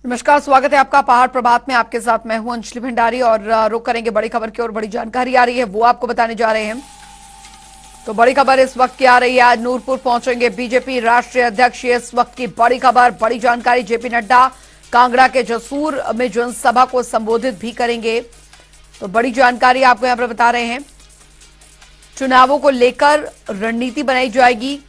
नमस्कार, स्वागत है आपका पहाड़ प्रभात में। आपके साथ मैं हूं अंजलि भंडारी और रुक करेंगे बड़ी खबर की ओर। बड़ी जानकारी आ रही है वो आपको बताने जा रहे हैं। तो बड़ी खबर इस वक्त की आ रही है। आज नूरपुर पहुंचेंगे बीजेपी राष्ट्रीय अध्यक्ष। ये इस वक्त की बड़ी खबर, बड़ी जानकारी। जेपी नड्डा कांगड़ा के जसूर में जनसभा को संबोधित भी करेंगे। तो बड़ी जानकारी आपको यहां पर बता रहे हैं। चुनावों को लेकर रणनीति बनाई जाएगी,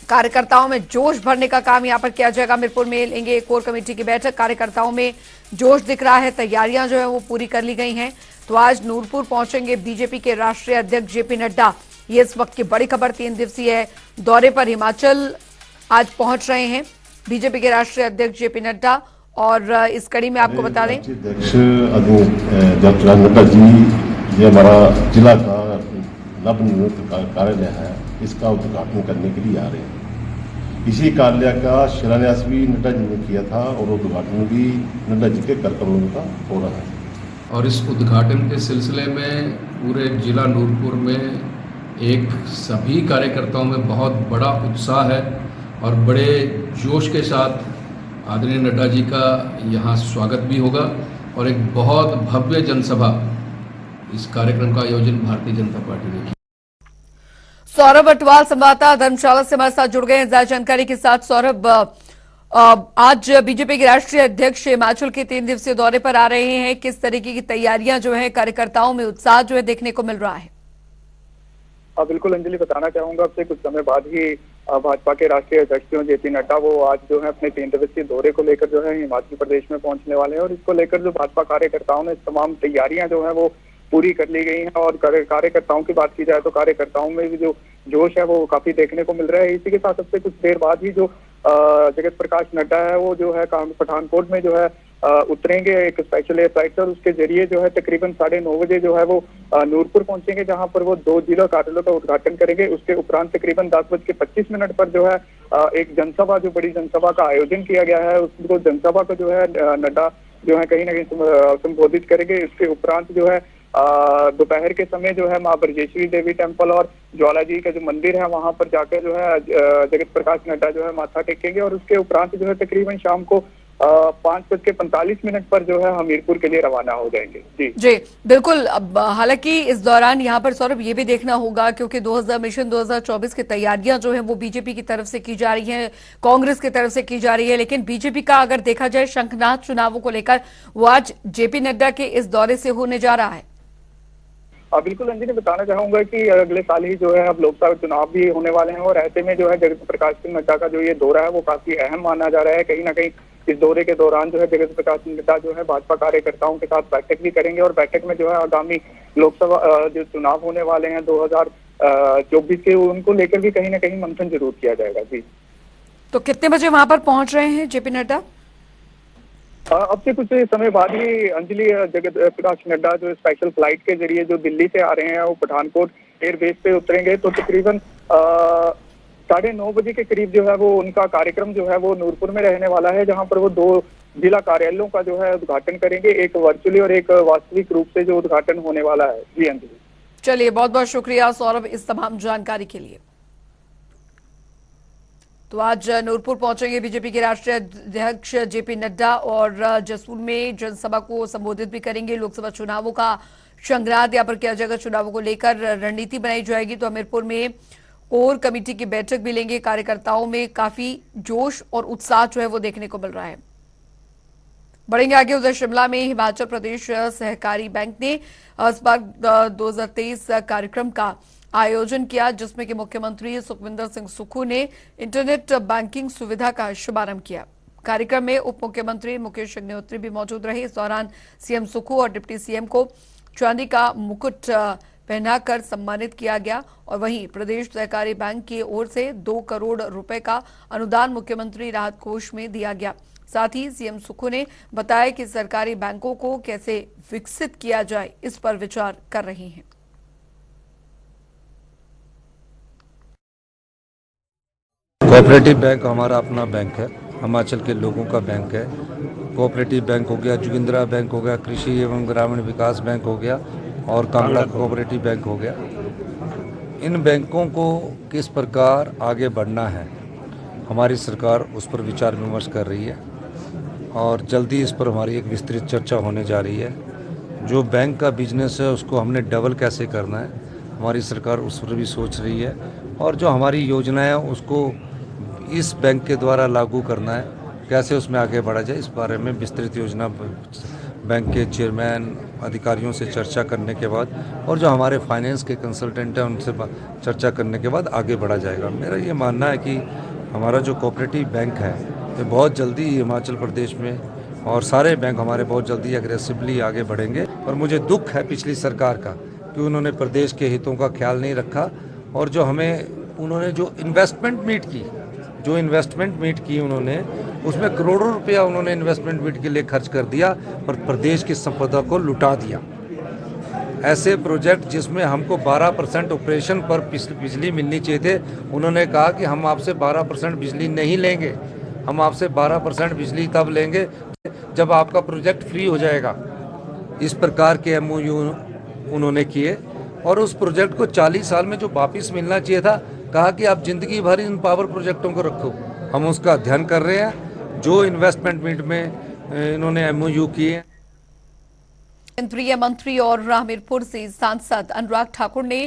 कार्यकर्ताओं में जोश भरने का काम यहां पर किया जाएगा। मीरपुर में लेंगे कोर कमेटी की बैठक। कार्यकर्ताओं में जोश दिख रहा है, तैयारियां जो है वो पूरी कर ली गई हैं। तो आज नूरपुर पहुंचेंगे बीजेपी के राष्ट्रीय अध्यक्ष जेपी नड्डा। ये इस वक्त की बड़ी खबर। 3 दिवसीय दौरे पर हिमाचल आज पहुंच रहे हैं बीजेपी के राष्ट्रीय अध्यक्ष जेपी नड्डा। और इस कड़ी में आपको बता दें, अध्यक्ष डॉक्टर नड्डा जी, ये हमारा जिला का नवनिर्मित कार्यालय है, इसका उद्घाटन करने के लिए आ रहे हैं। इसी कार्यालय का शिलान्यास भी नड्डा जी ने किया था और उद्घाटन भी नड्डा जी के कार्यक्रमों का हो रहा है। और इस उद्घाटन के सिलसिले में पूरे जिला नूरपुर में एक सभी कार्यकर्ताओं में बहुत बड़ा उत्साह है और बड़े जोश के साथ आदरणीय नड्डा जी का यहाँ स्वागत भी होगा और एक बहुत भव्य जनसभा, इस कार्यक्रम का आयोजन भारतीय जनता पार्टी ने किया। सौरभ अटवाल संवाददाता धर्मशाला से हमारे साथ जुड़ गए हैं ज्यादा जानकारी के साथ। सौरभ, आज बीजेपी के राष्ट्रीय अध्यक्ष हिमाचल के 3 दिवसीय दौरे पर आ रहे हैं। किस तरीके की तैयारियां जो है, कार्यकर्ताओं में उत्साह जो है देखने को मिल रहा है? बिल्कुल अंजलि, बताना चाहूंगा आपसे कुछ समय बाद ही भाजपा के राष्ट्रीय अध्यक्ष जेपी नड्डा वो आज जो है अपने 3 दिवसीय दौरे को लेकर जो है हिमाचल प्रदेश में पहुंचने वाले हैं। और इसको लेकर जो भाजपा कार्यकर्ताओं ने तमाम तैयारियां जो है वो पूरी कर ली गई हैं। और कार्यकर्ताओं की बात की जाए तो कार्यकर्ताओं में भी जो जोश है वो काफी देखने को मिल रहा है। इसी के साथ सबसे कुछ देर बाद ही जो जगत प्रकाश नड्डा है वो जो है पठानकोट में जो है उतरेंगे एक स्पेशल एयर फ्लाइट से, और उसके जरिए जो है तकरीबन 9:30 बजे जो है वो नूरपुर पहुंचेंगे, जहां पर वो 2 जिला कार्यालयों का उद्घाटन करेंगे। उसके उपरांत तकरीबन 10:25 पर जो है एक जनसभा, जो बड़ी जनसभा का आयोजन किया गया है, उसको जनसभा को जो है नड्डा जो है कहीं ना कहीं संबोधित करेंगे। इसके उपरांत जो है दोपहर के समय जो है माँ ब्रजेश्वरी देवी टेम्पल और ज्वाला जी का जो मंदिर है वहां पर जाकर जो है जगत प्रकाश नड्डा जो है माथा टेकेंगे। और उसके उपरांत जो है तकरीबन शाम को 5:45 पर जो है हमीरपुर के लिए रवाना हो जाएंगे। जी बिल्कुल। अब हालांकि इस दौरान यहाँ पर सौरभ ये भी देखना होगा, क्योंकि 2024 की तैयारियां जो है वो बीजेपी की तरफ से की जा रही है, कांग्रेस की तरफ से की जा रही है, लेकिन बीजेपी का अगर देखा जाए शंखनाद चुनावों को लेकर वो आज जेपी नड्डा के इस दौरे से होने जा रहा है। बिल्कुल अंजलि, बताना चाहूंगा कि अगले साल ही जो है अब लोकसभा चुनाव भी होने वाले हैं, और ऐसे में जो है जगत प्रकाश सिंह नड्डा का जो ये दौरा है वो काफी अहम माना जा रहा है। कहीं ना कहीं इस दौरे के दौरान जो है जगत प्रकाश सिंह नड्डा जो है भाजपा कार्यकर्ताओं के साथ बैठक भी करेंगे, और बैठक में जो है आगामी लोकसभा जो चुनाव होने वाले हैं 2024 के, उनको लेकर भी कहीं ना कहीं मंथन जरूर किया जाएगा। जी, तो कितने बजे वहां पर पहुंच रहे हैं जेपी नड्डा? अब से कुछ समय बाद ही अंजलि जगत प्रकाश नड्डा जो स्पेशल फ्लाइट के जरिए जो दिल्ली से आ रहे हैं वो पठानकोट एयरबेस पे उतरेंगे। तो तकरीबन 9:30 बजे के करीब जो है वो उनका कार्यक्रम जो है वो नूरपुर में रहने वाला है, जहां पर वो 2 जिला कार्यालयों का जो है उद्घाटन करेंगे, एक वर्चुअली और एक वास्तविक रूप से जो उद्घाटन होने वाला है। जी अंजलि, चलिए, बहुत बहुत शुक्रिया सौरभ इस तमाम जानकारी के लिए। तो आज नूरपुर पहुंचेंगे बीजेपी के राष्ट्रीय अध्यक्ष जेपी नड्डा और जसूर में जनसभा को संबोधित भी करेंगे। लोकसभा चुनावों का संग्राम यहाँ पर किया जाएगा, चुनावों को लेकर रणनीति बनाई जाएगी। तो हमीरपुर में कोर कमेटी की बैठक भी लेंगे। कार्यकर्ताओं में काफी जोश और उत्साह जो है वो देखने को मिल रहा है। बढ़ेंगे आगे। उधर शिमला में हिमाचल प्रदेश सहकारी बैंक ने स्पार्क 2023 कार्यक्रम का आयोजन किया, जिसमें कि मुख्यमंत्री सुखविंदर सिंह सुक्खू ने इंटरनेट बैंकिंग सुविधा का शुभारंभ किया। कार्यक्रम में उप मुख्यमंत्री मुकेश अग्निहोत्री भी मौजूद रहे। इस दौरान सीएम सुक्खू और डिप्टी सीएम को चांदी का मुकुट पहनाकर सम्मानित किया गया। और वहीं प्रदेश सहकारी बैंक की ओर से 2 करोड़ रुपए का अनुदान मुख्यमंत्री राहत कोष में दिया गया। साथ ही सीएम सुक्खू ने बताया कि सरकारी बैंकों को कैसे विकसित किया जाए, इस पर विचार कर रहे हैं। कोऑपरेटिव बैंक हमारा अपना बैंक है, हिमाचल के लोगों का बैंक है। कोऑपरेटिव बैंक हो गया, जोगिंद्रा बैंक हो गया, कृषि एवं ग्रामीण विकास बैंक हो गया और कांगड़ा कोऑपरेटिव बैंक हो गया। इन बैंकों को किस प्रकार आगे बढ़ना है, हमारी सरकार उस पर विचार विमर्श कर रही है। और जल्दी इस पर हमारी एक विस्तृत चर्चा होने जा रही है। जो बैंक का बिजनेस है उसको हमने डबल कैसे करना है, हमारी सरकार उस पर भी सोच रही है। और जो हमारी योजना है उसको इस बैंक के द्वारा लागू करना है, कैसे उसमें आगे बढ़ा जाए, इस बारे में विस्तृत योजना बैंक के चेयरमैन अधिकारियों से चर्चा करने के बाद और जो हमारे फाइनेंस के कंसल्टेंट हैं उनसे चर्चा करने के बाद आगे बढ़ा जाएगा। मेरा ये मानना है कि हमारा जो कोऑपरेटिव बैंक है ये बहुत जल्दी हिमाचल प्रदेश में और सारे बैंक हमारे बहुत जल्दी एग्रेसिवली आगे बढ़ेंगे। और मुझे दुख है पिछली सरकार का कि उन्होंने प्रदेश के हितों का ख्याल नहीं रखा और जो उन्होंने जो इन्वेस्टमेंट मीट की उन्होंने उसमें करोड़ों रुपया उन्होंने इन्वेस्टमेंट मीट के लिए खर्च कर दिया और प्रदेश की संपदा को लुटा दिया। ऐसे प्रोजेक्ट जिसमें हमको 12% ऑपरेशन पर बिजली मिलनी चाहिए थे, उन्होंने कहा कि हम आपसे 12% बिजली नहीं लेंगे, हम आपसे 12% बिजली तब लेंगे जब आपका प्रोजेक्ट फ्री हो जाएगा। इस प्रकार के MOU उन्होंने किए और उस प्रोजेक्ट को 40 साल में जो वापस मिलना चाहिए था, कहा कि आप जिंदगी भर इन पावर प्रोजेक्टों को रखो। हम उसका अध्ययन कर रहे हैं। जो इन्वेस्टमेंट मीट में इन्होंने MOU किए। केंद्रीय मंत्री और हमीरपुर से सांसद अनुराग ठाकुर ने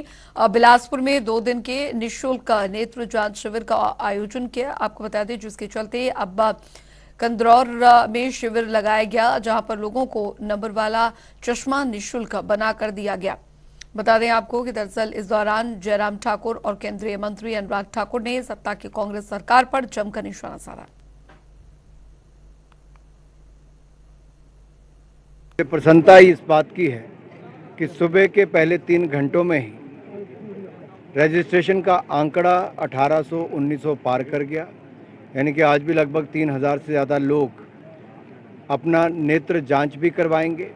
बिलासपुर में 2 दिन के निःशुल्क नेत्र जांच शिविर का आयोजन किया। आपको बता दें जिसके चलते अब कंदरौर में शिविर लगाया गया, जहां पर लोगों को नंबर वाला चश्मा निःशुल्क बनाकर दिया गया। बता दें आपको कि दरअसल इस दौरान जयराम ठाकुर और केंद्रीय मंत्री अनुराग ठाकुर ने सत्ता की कांग्रेस सरकार पर जमकर निशाना साधा। प्रसन्नता इस बात की है कि सुबह के पहले 3 घंटों में ही रजिस्ट्रेशन का आंकड़ा 1800-1900 पार कर गया। यानी कि आज भी लगभग 3000 से ज़्यादा लोग अपना नेत्र जांच भी करवाएंगे,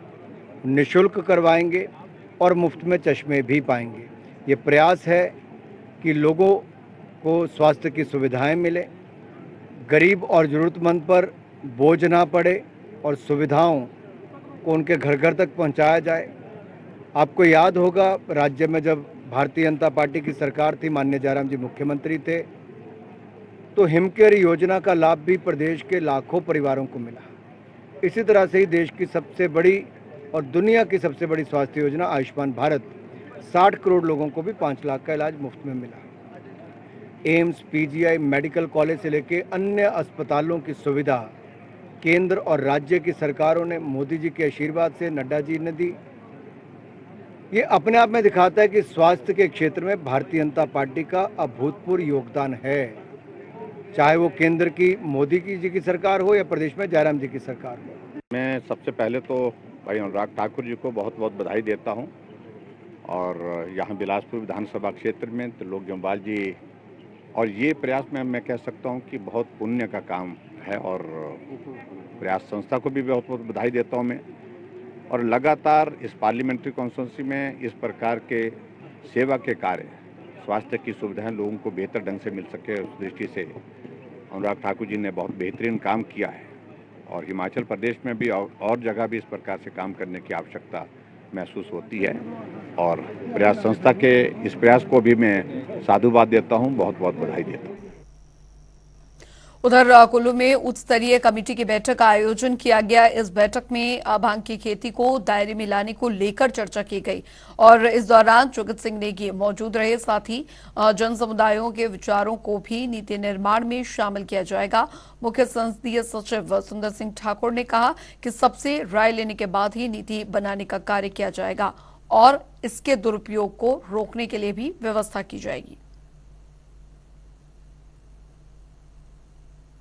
निःशुल्क करवाएंगे और मुफ्त में चश्मे भी पाएंगे। ये प्रयास है कि लोगों को स्वास्थ्य की सुविधाएं मिले, गरीब और ज़रूरतमंद पर बोझ ना पड़े और सुविधाओं को उनके घर घर तक पहुंचाया जाए। आपको याद होगा राज्य में जब भारतीय जनता पार्टी की सरकार थी, माननीय जयराम जी मुख्यमंत्री थे, तो हिमकेयर योजना का लाभ भी प्रदेश के लाखों परिवारों को मिला। इसी तरह से ही देश की सबसे बड़ी और दुनिया की सबसे बड़ी स्वास्थ्य योजना आयुष्मान भारत 60 करोड़ लोगों को भी 5 लाख का इलाज मुफ्त में मिला। एम्स, PGI मेडिकल कॉलेज से लेकर अन्य अस्पतालों की सुविधा केंद्र और राज्य की सरकारों ने मोदी जी के आशीर्वाद से, नड्डा जी ने दी। ये अपने आप में दिखाता है कि स्वास्थ्य के क्षेत्र में भारतीय जनता पार्टी का अभूतपूर्व योगदान है, चाहे वो केंद्र की मोदी जी की सरकार हो या प्रदेश में जयराम जी की सरकार हो। मैं सबसे पहले तो भाई अनुराग ठाकुर जी को बहुत बहुत बधाई देता हूं और यहाँ बिलासपुर विधानसभा क्षेत्र में त्रिलोक जम्वाल जी और ये प्रयास में मैं कह सकता हूं कि बहुत पुण्य का काम है और प्रयास संस्था को भी बहुत बहुत बधाई देता हूं मैं। और लगातार इस पार्लियामेंट्री कॉन्स्टिट्यूंसी में इस प्रकार के सेवा के कार्य, स्वास्थ्य की सुविधाएं लोगों को बेहतर ढंग से मिल सके, उस दृष्टि से अनुराग ठाकुर जी ने बहुत बेहतरीन काम किया है और हिमाचल प्रदेश में भी और जगह भी इस प्रकार से काम करने की आवश्यकता महसूस होती है और प्रयास संस्था के इस प्रयास को भी मैं साधुवाद देता हूं, बहुत बहुत बधाई देता हूं। उधर कुल्लू में उच्च स्तरीय कमेटी की बैठक का आयोजन किया गया। इस बैठक में भांग की खेती को दायरे में लाने को लेकर चर्चा की गई और इस दौरान जुगत सिंह नेगी मौजूद रहे। साथ ही जन समुदायों के विचारों को भी नीति निर्माण में शामिल किया जाएगा। मुख्य संसदीय सचिव सुंदर सिंह ठाकुर ने कहा कि सबसे राय लेने के बाद ही नीति बनाने का कार्य किया जाएगा और इसके दुरुपयोग को रोकने के लिए भी व्यवस्था की जाएगी।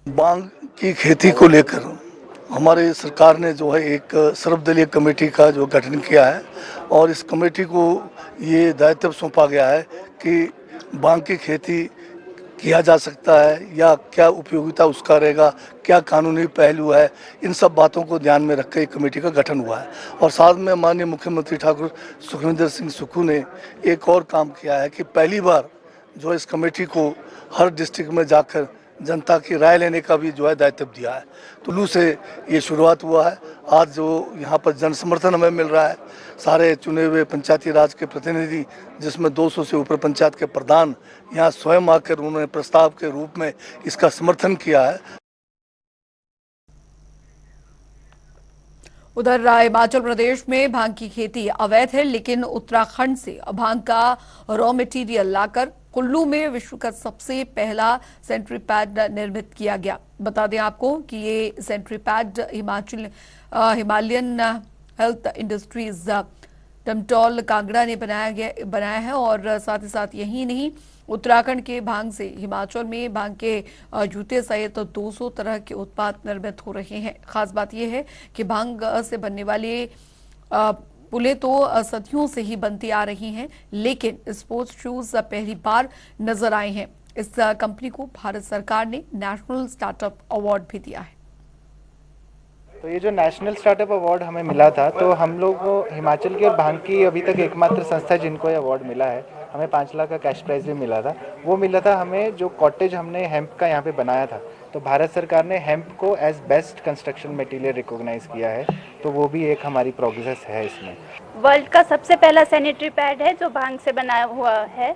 भांग की खेती को लेकर हमारे सरकार ने जो है एक सर्वदलीय कमेटी का जो गठन किया है और इस कमेटी को ये दायित्व सौंपा गया है कि भांग की खेती किया जा सकता है या क्या उपयोगिता उसका रहेगा, क्या कानूनी पहलू है, इन सब बातों को ध्यान में रखकर एक कमेटी का गठन हुआ है। और साथ में माननीय मुख्यमंत्री ठाकुर सुखविंदर सिंह सुक्खू ने एक और काम किया है कि पहली बार जो इस कमेटी को हर डिस्ट्रिक्ट में जाकर जनता की राय लेने का भी जो है दायित्व दिया है। कुल्लू से ये शुरुआत हुआ है। आज जो यहाँ पर जन समर्थन हमें मिल रहा है, सारे चुने हुए पंचायती राज के प्रतिनिधि जिसमें 200 से ऊपर पंचायत के प्रधान यहाँ स्वयं आकर उन्होंने प्रस्ताव के रूप में इसका समर्थन किया है। उधर हिमाचल प्रदेश में भांग की खेती अवैध है, लेकिन उत्तराखंड से भांग का रॉ मटेरियल लाकर कुल्लू में विश्व का सबसे पहला सेंट्री पैड निर्मित किया गया। बता दें आपको कि ये sanitary pad Himalayan health industries Damtal Kangra ने बनाया है और साथ ही साथ यही नहीं, उत्तराखंड के भांग से हिमाचल में भांग के जूते सहित 200 तरह के उत्पाद निर्मित हो रहे हैं। खास बात यह है कि भांग से बनने वाले पुलें तो सदियों से ही बनती आ रही हैं, लेकिन स्पोर्ट्स शूज पहली बार नजर आए हैं। इस कंपनी को भारत सरकार ने नेशनल स्टार्टअप अवार्ड भी दिया है। तो ये जो नेशनल स्टार्टअप अवार्ड हमें मिला था, तो हम लोग को हिमाचल की और भांग की अभी तक एकमात्र संस्था जिनको ये अवार्ड मिला है। हमें 5 लाख का कैश प्राइज भी मिला था। वो मिला था हमें जो कॉटेज हमने हेम्प का यहाँ पे बनाया था, तो भारत सरकार ने हेम्प को as best construction material recognise किया है, तो वो भी एक हमारी प्रोग्रेस है इसमें। वर्ल्ड का सबसे पहला सैनिटरी पैड है जो भांग से बनाया हुआ है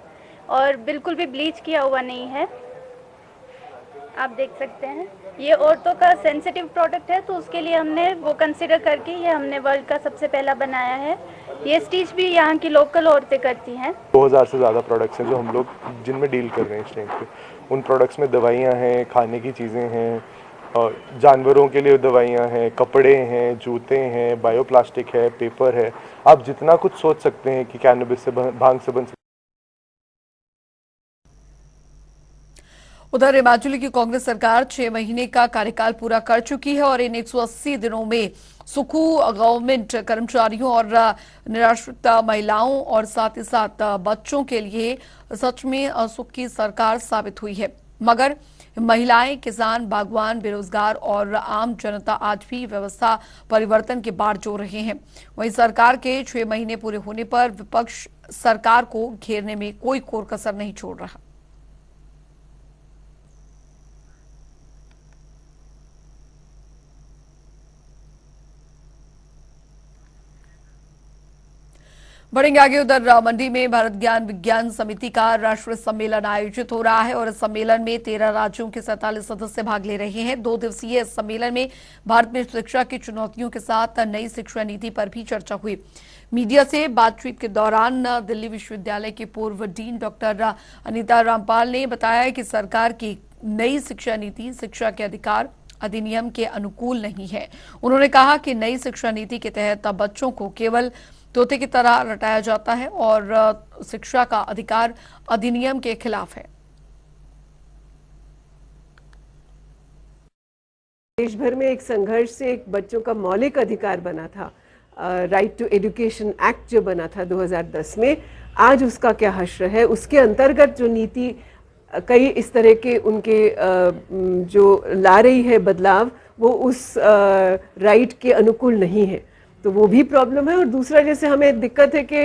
और बिल्कुल भी ब्लीच किया हुआ नहीं है। आप देख सकते हैं ये औरतों का सेंसिटिव प्रोडक्ट है, तो उसके लिए हमने वो कंसिडर करके ये हमने वर्ल्ड का सबसे पहला बनाया है। ये स्टिच भी यहाँ की लोकल औरतें करती हैं। 2000 से ज़्यादा प्रोडक्ट्स हैं जो हम लोग जिनमें डील कर रहे हैं इस टाइम पे। उन प्रोडक्ट्स में दवाइयाँ हैं, खाने की चीज़ें हैं, जानवरों के लिए दवाइयाँ हैं, कपड़े हैं, जूते हैं, बायोप्लास्टिक है, पेपर है। आप जितना कुछ सोच सकते हैं कि कैनबिस से भांग से बन सकते। उधर हिमाचल की कांग्रेस सरकार 6 महीने का कार्यकाल पूरा कर चुकी है और इन 180 दिनों में सुखू गवर्नमेंट कर्मचारियों और निराश्रित महिलाओं और साथ ही साथ बच्चों के लिए सच में सुख की सरकार साबित हुई है। मगर महिलाएं, किसान, बागवान, बेरोजगार और आम जनता आज भी व्यवस्था परिवर्तन की बाढ़ जोड़ रहे हैं। वहीं सरकार के 6 महीने पूरे होने पर विपक्ष सरकार को घेरने में कोई कोर कसर नहीं छोड़ रहा। बढ़ेंगे आगे। उधर मंडी में भारत ज्ञान विज्ञान समिति का राष्ट्रीय सम्मेलन आयोजित हो रहा है और इस सम्मेलन में 13 राज्यों के 47 सदस्य भाग ले रहे हैं। 2 दिवसीय इस सम्मेलन में भारत में शिक्षा की चुनौतियों के साथ नई शिक्षा नीति पर भी चर्चा हुई। मीडिया से बातचीत के दौरान दिल्ली विश्वविद्यालय के पूर्व डीन डॉक्टर अनीता रामपाल ने बताया कि सरकार की नई शिक्षा नीति शिक्षा के अधिकार अधिनियम के अनुकूल नहीं है। उन्होंने कहा कि नई शिक्षा नीति के तहत बच्चों को केवल तोते की तरह रटाया जाता है और शिक्षा का अधिकार अधिनियम के खिलाफ है। देश भर में एक संघर्ष से एक बच्चों का मौलिक अधिकार बना था, राइट टू एजुकेशन एक्ट जो बना था 2010 में, आज उसका क्या हश्र है। उसके अंतर्गत जो नीति कई इस तरह के उनके जो ला रही है बदलाव, वो उस राइट के अनुकूल नहीं है, तो वो भी प्रॉब्लम है। और दूसरा, जैसे हमें दिक्कत है कि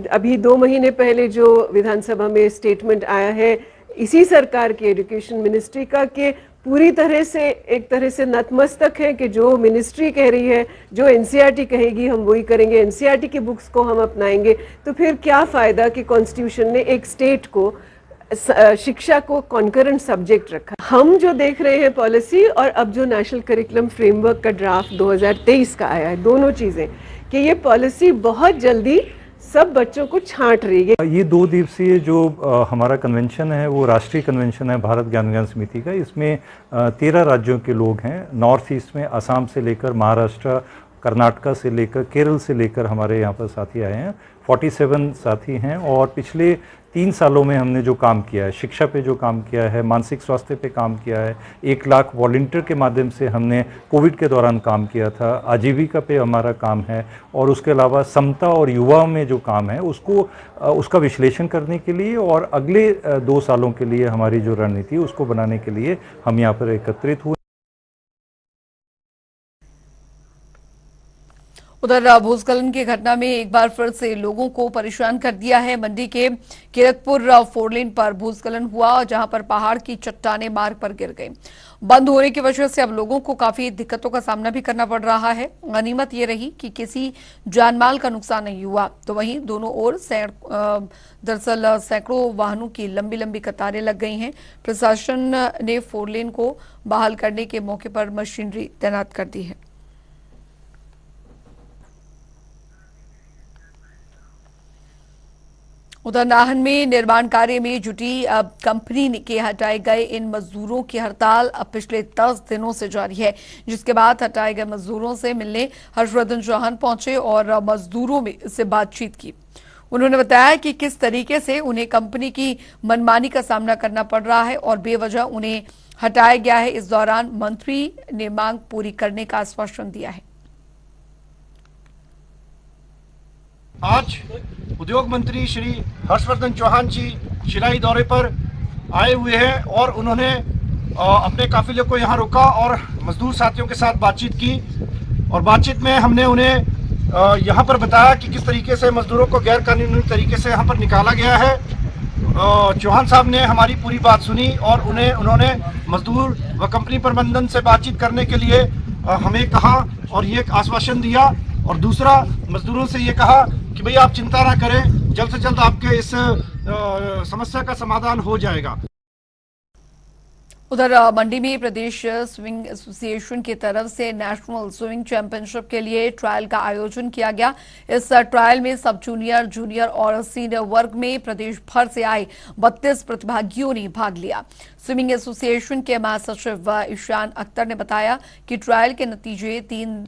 अभी 2 महीने पहले जो विधानसभा में स्टेटमेंट आया है इसी सरकार के एजुकेशन मिनिस्ट्री का, कि पूरी तरह से एक तरह से नतमस्तक है कि जो मिनिस्ट्री कह रही है, जो एनसीईआरटी कहेगी हम वही करेंगे, एनसीईआरटी की बुक्स को हम अपनाएंगे। तो फिर क्या फ़ायदा कि कॉन्स्टिट्यूशन ने एक स्टेट को शिक्षा को कॉन्करेंट सब्जेक्ट रखा। हम जो देख रहे हैं पॉलिसी और अब जो नेशनल करिकुलम फ्रेमवर्क का ड्राफ्ट 2023 का आया है, दोनों चीज़ें कि ये पॉलिसी बहुत जल्दी सब बच्चों को छांट रही है। ये 2 दिवसीय जो हमारा कन्वेंशन है वो राष्ट्रीय कन्वेंशन है भारत ज्ञान विज्ञान समिति का। इसमें 13 राज्यों के लोग हैं। नॉर्थ ईस्ट में असम से लेकर महाराष्ट्र, कर्नाटका से लेकर केरल से लेकर हमारे यहाँ पर साथी आए हैं। 47 साथी हैं और पिछले 3 सालों में हमने जो काम किया है, शिक्षा पे जो काम किया है, मानसिक स्वास्थ्य पे काम किया है, 1 लाख वॉलंटियर के माध्यम से हमने कोविड के दौरान काम किया था, आजीविका पे हमारा काम है और उसके अलावा समता और युवाओं में जो काम है उसका विश्लेषण करने के लिए और अगले 2 सालों के लिए हमारी जो रणनीति उसको बनाने के लिए हम यहाँ पर एकत्रित हुए। उधर भूस्खलन की घटना में एक बार फिर से लोगों को परेशान कर दिया है। मंडी के किरतपुर 4 लेन पर भूस्खलन हुआ, जहां पर पहाड़ की चट्टानें मार्ग पर गिर गई। बंद होने की वजह से अब लोगों को काफी दिक्कतों का सामना भी करना पड़ रहा है। गनीमत ये रही कि किसी जानमाल का नुकसान नहीं हुआ, तो वहीं दोनों ओर दरअसल सैकड़ों वाहनों की लंबी लंबी कतारें लग गई हैं। प्रशासन ने 4 लेन को बहाल करने के मौके पर मशीनरी तैनात कर दी है। उधर नाहन में निर्माण कार्य में जुटी कंपनी के हटाए गए इन मजदूरों की हड़ताल अब पिछले 10 दिनों से जारी है, जिसके बाद हटाए गए मजदूरों से मिलने हर्षवर्धन चौहान पहुंचे और मजदूरों से बातचीत की। उन्होंने बताया कि किस तरीके से उन्हें कंपनी की मनमानी का सामना करना पड़ रहा है और बेवजह उन्हें हटाया गया है। इस दौरान मंत्री ने मांग पूरी करने का आश्वासन दिया है। आज उद्योग मंत्री श्री हर्षवर्धन चौहान जी शिलाई दौरे पर आए हुए हैं और उन्होंने अपने काफिले को यहाँ रोका और मजदूर साथियों के साथ बातचीत की और बातचीत में हमने उन्हें यहाँ पर बताया कि किस तरीके से मजदूरों को गैर कानूनी तरीके से यहाँ पर निकाला गया है। चौहान साहब ने हमारी पूरी बात सुनी और उन्होंने मजदूर व कंपनी प्रबंधन से बातचीत करने के लिए हमें कहा और ये आश्वासन दिया और दूसरा मजदूरों से ये कहा कि भाई आप चिंता ना करें, जल्द से जल्द आपके इस समस्या का समाधान हो जाएगा। उधर मंडी में प्रदेश स्विमिंग एसोसिएशन की तरफ से नेशनल स्विमिंग चैंपियनशिप के लिए ट्रायल का आयोजन किया गया। इस ट्रायल में सब जूनियर, जूनियर और सीनियर वर्ग में प्रदेश भर से आए 32 प्रतिभागियों ने भाग लिया। स्विमिंग एसोसिएशन के महासचिव ईशान अख्तर ने बताया कि ट्रायल के नतीजे तीन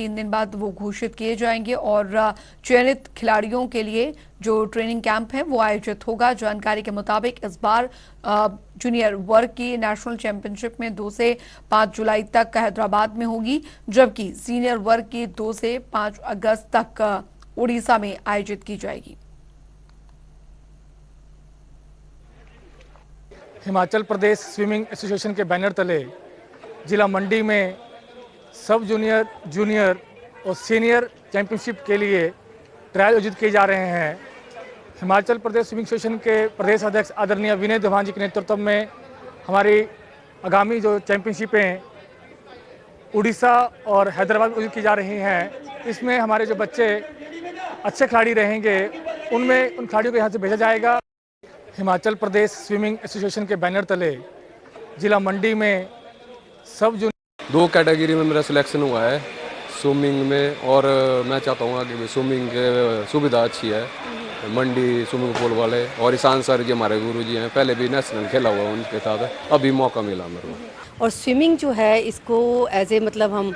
दिन बाद वो घोषित किए जाएंगे और चयनित खिलाड़ियों के लिए जो ट्रेनिंग कैंप है वो आयोजित होगा। जानकारी के मुताबिक इस बार जूनियर वर्ग की नेशनल चैंपियनशिप में 2 से 5 जुलाई तक हैदराबाद में होगी, जबकि सीनियर वर्ग की 2 से 5 अगस्त तक उड़ीसा में आयोजित की जाएगी। हिमाचल प्रदेश स्विमिंग एसोसिएशन के बैनर तले जिला मंडी में सब जूनियर, जूनियर और सीनियर चैंपियनशिप के लिए ट्रायल आयोजित किए जा रहे हैं। हिमाचल प्रदेश स्विमिंग एसोसिएशन के प्रदेश अध्यक्ष आदरणीय विनय देवान जी के नेतृत्व में हमारी आगामी जो चैंपियनशिपें उड़ीसा और हैदराबाद में आयोजित की जा रही हैं, इसमें हमारे जो बच्चे अच्छे खिलाड़ी रहेंगे उन खिलाड़ियों को यहाँ से भेजा जाएगा। हिमाचल प्रदेश स्विमिंग एसोसिएशन के बैनर तले जिला मंडी में सब जूनियर 2 कैटेगरी में मेरा सिलेक्शन हुआ है स्विमिंग में और मैं चाहता हूँ कि स्विमिंग की सुविधा अच्छी है। मंडी स्विमिंग पूल वाले और ईशान सर जी हमारे गुरु जी हैं, पहले भी नेशनल खेला हुआ उनके साथ, अभी मौका मिला मेरे को। और स्विमिंग जो है इसको एज ए मतलब हम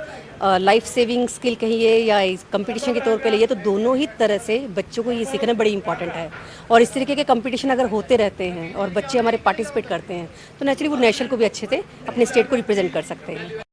लाइफ सेविंग स्किल कहिए या कंपटीशन के तौर पे लिए तो दोनों ही तरह से बच्चों को ये सीखना बड़ी इंपॉर्टेंट है। और इस तरीके के कंपटीशन अगर होते रहते हैं और बच्चे हमारे पार्टिसिपेट करते हैं तो नेचुरली वो नेशनल को भी अच्छे से अपने स्टेट को रिप्रेजेंट कर सकते हैं।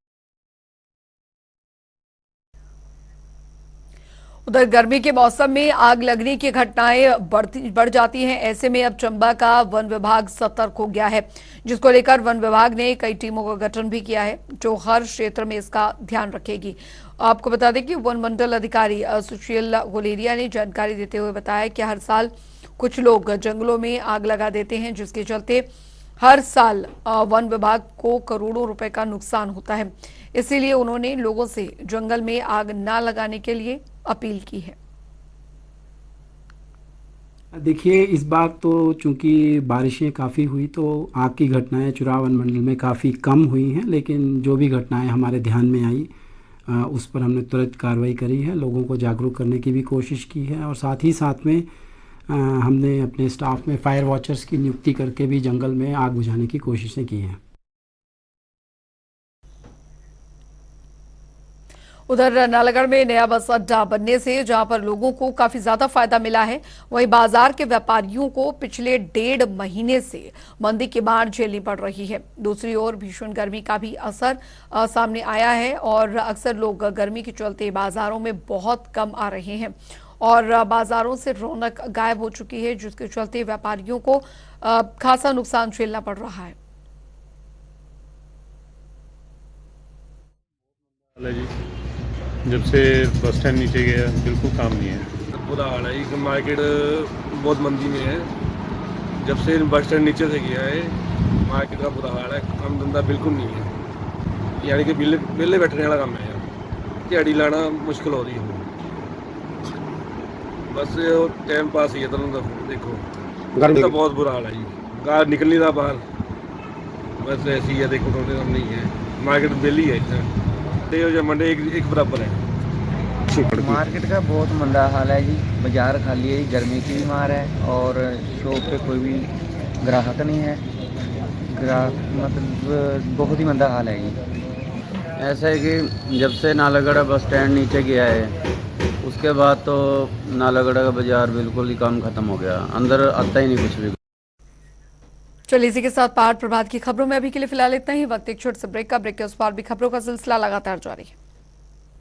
उधर गर्मी के मौसम में आग लगने की घटनाएं बढ़ जाती हैं। ऐसे में अब चंबा का वन विभाग सतर्क हो गया है, जिसको लेकर वन विभाग ने कई टीमों का गठन भी किया है जो हर क्षेत्र में इसका ध्यान रखेगी। आपको बता दें कि वन मंडल अधिकारी सुशील गुलेरिया ने जानकारी देते हुए बताया कि हर साल कुछ लोग जंगलों में आग लगा देते हैं, जिसके चलते हर साल वन विभाग को करोड़ों रुपए का नुकसान होता है। इसीलिए उन्होंने लोगों से जंगल में आग न लगाने के लिए अपील की है। देखिए, इस बार तो चूंकि बारिशें काफ़ी हुई तो आग की घटनाएं चुराव वन मंडल में काफ़ी कम हुई हैं, लेकिन जो भी घटनाएं हमारे ध्यान में आई उस पर हमने तुरंत कार्रवाई करी है, लोगों को जागरूक करने की भी कोशिश की है और साथ ही साथ में हमने अपने स्टाफ में फायर वॉचर्स की नियुक्ति करके भी जंगल में आग बुझाने की कोशिशें की हैं। उधर नालागढ़ में नया बस अड्डा बनने से जहां पर लोगों को काफी ज्यादा फायदा मिला है, वहीं बाजार के व्यापारियों को पिछले 1.5 महीने से मंदी की मार झेलनी पड़ रही है। दूसरी ओर भीषण गर्मी का भी असर सामने आया है और अक्सर लोग गर्मी के चलते बाजारों में बहुत कम आ रहे हैं और बाजारों से रौनक गायब हो चुकी है, जिसके चलते व्यापारियों को खासा नुकसान झेलना पड़ रहा है। जब से बस स्टैंड नीचे गया बिल्कुल काम नहीं है, बुरा हाल है कि मार्केट बहुत मंदी में है। जब से बस स्टैंड नीचे से गया है मार्केट का बुरा हाल है, काम धंधा बिल्कुल नहीं है, यानी कि बिल्ले बैठने वाला काम है यार, दिहाड़ी लाना मुश्किल हो रही है, बस टाइम पास ही है। देखो गर्मी का बहुत बुरा हाल है जी, गार निकल नहीं रहा बाहर, बस ऐसी है। देखो काम नहीं है, मार्केट बेली है इतना, मंडे एक बराबर है। मार्केट का बहुत मंदा हाल है जी। बाज़ार खाली है, गर्मी की भी मार है और शॉप पे कोई भी ग्राहक नहीं है। ग्राहक मतलब बहुत ही मंदा हाल है ये। ऐसा है कि जब से नालागढ़ बस स्टैंड नीचे गया है उसके बाद तो नालागढ़ का बाज़ार बिल्कुल ही काम ख़त्म हो गया, अंदर आता ही नहीं कुछ भी। चलिए इसी के साथ पाठ प्रभात की खबरों में अभी के लिए फिलहाल इतना ही। वक्त एक छोटे से ब्रेक का। ब्रेक के उस पार भी खबरों का सिलसिला लगातार जारी है।